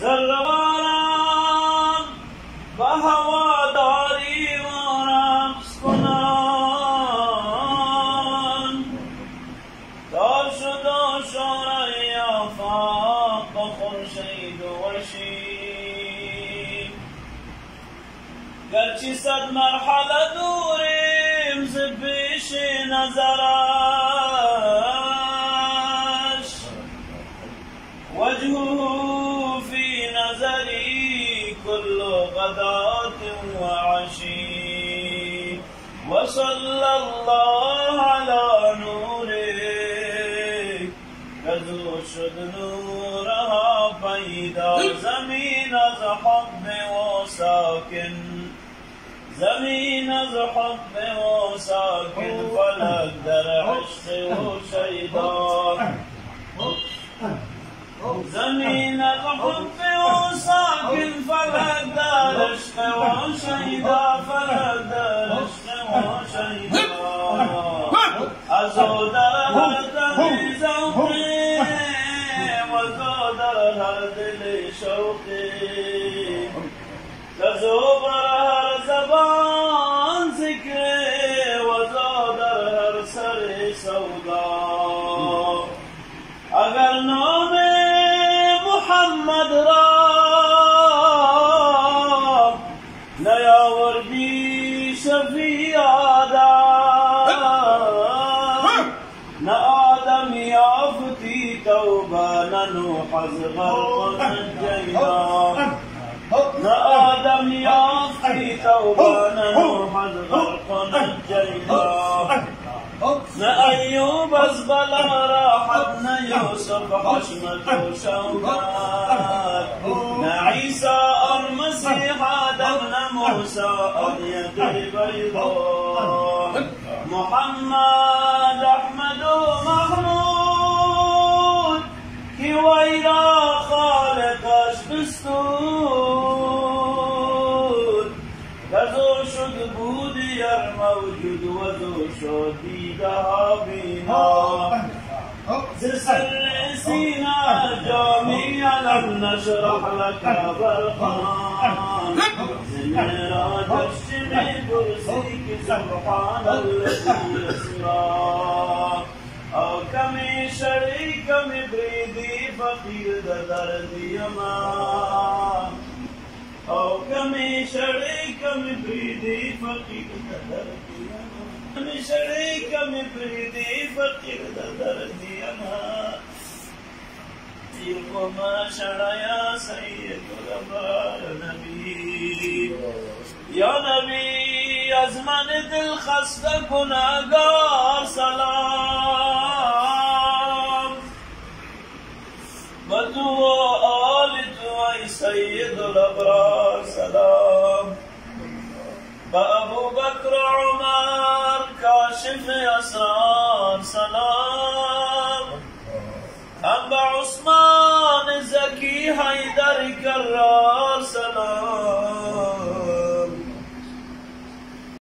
ذره‌وارم به هواداری و رقص کنان تا شد شعله آفاق با خورشید و وشی گرچه 100 مرحله دوریم ز پیش نظرش وجهه في نظري كل غداة وعشي وصلى الله على نوره كزو شد نورها پیدا زمین از حب و ساکن زمین از حب و ساکن فلک در عشق و شیدا زمین از حب و ساکن فلک در عشق و شیدا فلک در عشق و شیدا از او در هر دلی ذوقی و زو در هر دل شوقی کزو بر هر زبان ذکر و زو در هر سر سودا اگر نام محمد را نیاوردی شفیع آدم نه آدم یافتی توبه نه نوح از غرق نجینا نه آدم یافتی توبه نه نوح از غرق نجینا نه ایوب از بلا راحت نه یوسف حشمت و شوکت نه عیسی آن مسیح آدم نه موسی آن ید بیضا محمد احمد و محمود که وی را خالقش بستود کزو شد بودی ار موجود و زو شد دیده ها بینا ز سر سینه جامی علم نشرح لک برخان ز معراجش چه می پرسی که سبحان الذی اسری او کمی شری کمی بریدی فقیر در دردی ما او کمی شری کمی بریدی فقیر در دردی کمی شری کمی بریدی فقیر در دردی ما تیغ ما شریا سید الابرار نبی یا نبی از من دل خسته گناهگار سلام و تو و آل تو ای سید الابرار سلام با ابو بکر و عمر کاشف اسرار سلام هم با عثمان زکی حیدر کرار